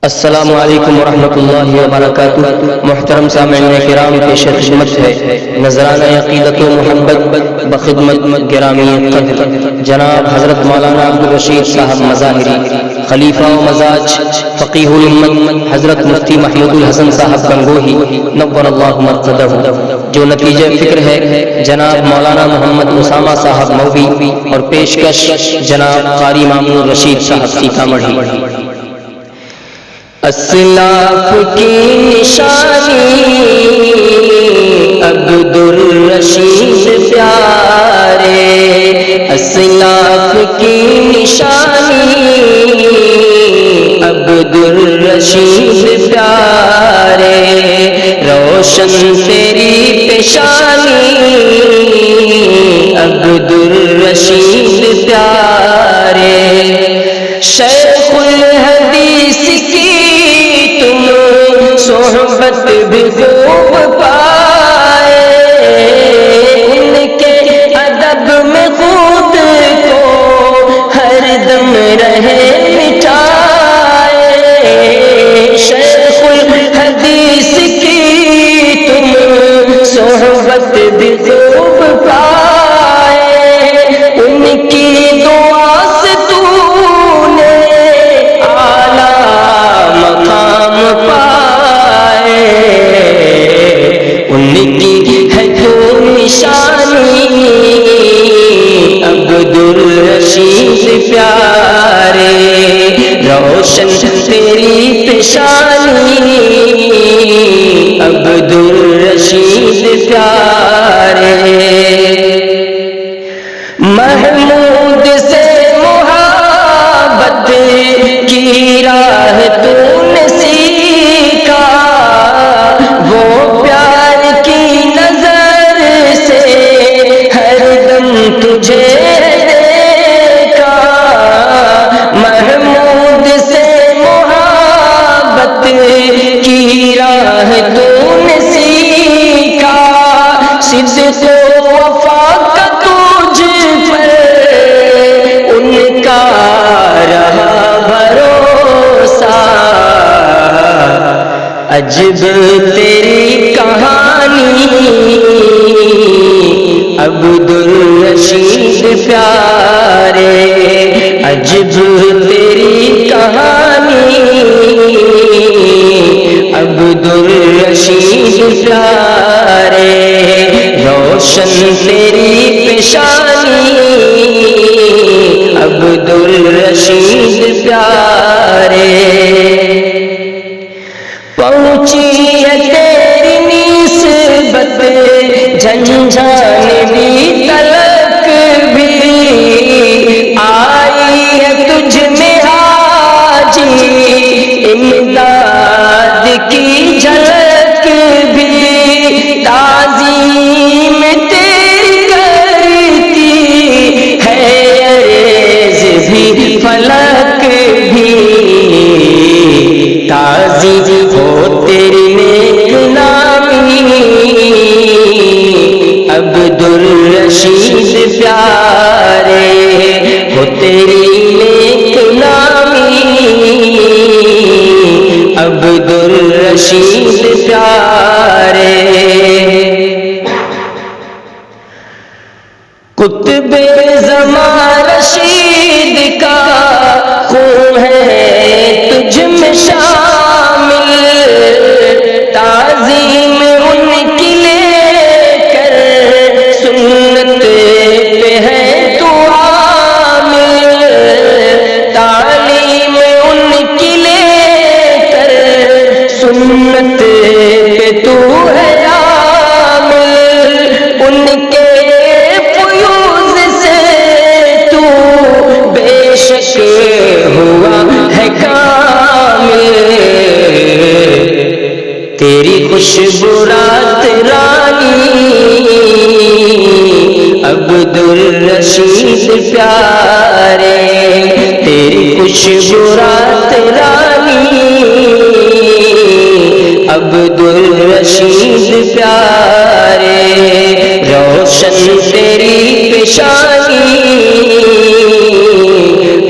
السلام علیکم ورحمۃ اللہ وبرکاتہ۔ محترم سامعین کرام، پیش خدمت ہے نذرانہ عقیدت و محبت بخدمت گرامی قدر جناب حضرت مولانا عبدالرشید صاحب مظاہری، خلیفہ و مزاج فقیہ الامت حضرت مفتی محمود الحسن صاحب گنگوہی نور اللہ مرقدہ، جو نتیجہ فکر ہے جناب مولانا محمد اسامہ صاحب مووی، اور پیشکش جناب قاری مامون رشید صاحب سیتامڑھی۔ اسلاف کی نشانی عبدالرشید پیارے، اسلاف کی نشانی عبدالرشید پیارے، روشن تیری پیشانی عبدالرشید پیارے، شیخ الحدیث کی صحبت بھی خوب پائے، ان کے ادب میں خود کو ہر دم رہے مٹائے، شیخ الحدیث کی تم صحبت بھی خوب پائے، ان کی دعا سے تو نے اعلیٰ مقام پائے، ان کی ہے تو نشانی عبدالرشید پیارے، روشن تیری پیشانی عبدالرشید پیارے، محمود سے محبت کی راہ تو نے سیکھا، وہ پیار کی نظر سے ہر دم تجھے دیکھا، محمود سے محبت کی راہ تو نے سیکھا، صدق و وفا کا تجھ پر ان کا رہا بھروسہ، عجب تیری کہانی عبدالرشید پیارے، عجب تیری کہانی عبدالرشید پیارے، روشن تیری پیشانی عبدالرشید پیارے، پہنچی ہے تیری نسبت جھنجھانوی تلک بھی، آئی ہے تجھ میں حاجی امداد کی جھلک بھی، تعظیم تیری کرتی ہے عرض بھی فلک بھی، تعظیم ہو تیری نیک نامی عبدالرشید پیارے، ہو تیری نیک نامی عبدالرشید پیارے، قطب زمان رشید کا خون ہے تجھ میں شامل، تعظیم ان کی لے کر سنت پہ ہے تو عامل، تعلیم ان کی لے کر سنت پہ تو ہے عامل، ان کے فیوز سے تو بے شک ہوا ہے کامل، تیری خوشبو رات رانی عبدالرشید پیارے، تیری خوشبو رات رانی عبدالرشید پیارے، روشن تیری پیشانی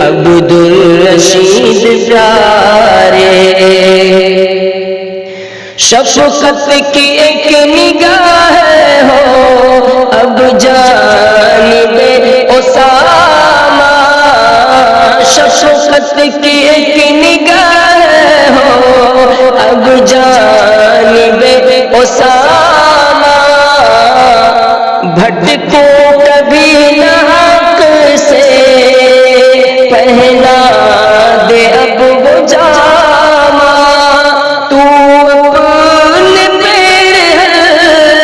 عبدالرشید پیارے، شفقت کی ایک نگاہ ہو اب جانب اسامہ، شفقت کی ایک نگاہ ہو اب جانب اسامہ، بھٹکو کبھی نہ حق سے پہنا دے اب وہ جامہ، تو اپنے پیرہن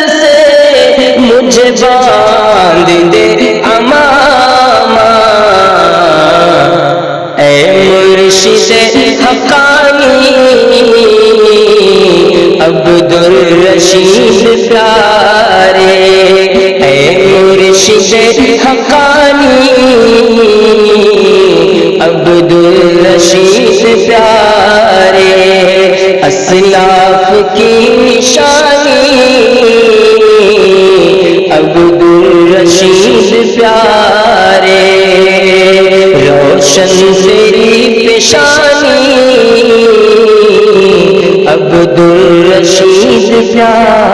سے مجھے باندھ دے امامہ، اے مرشد حقانی عبدالرشید پیارے، اے مرشد حقانی عبدالرشید پیارے، اسلاف کی نشانی عبدالرشید پیارے، روشن تیری پیشانی عبدالرشید پیارے۔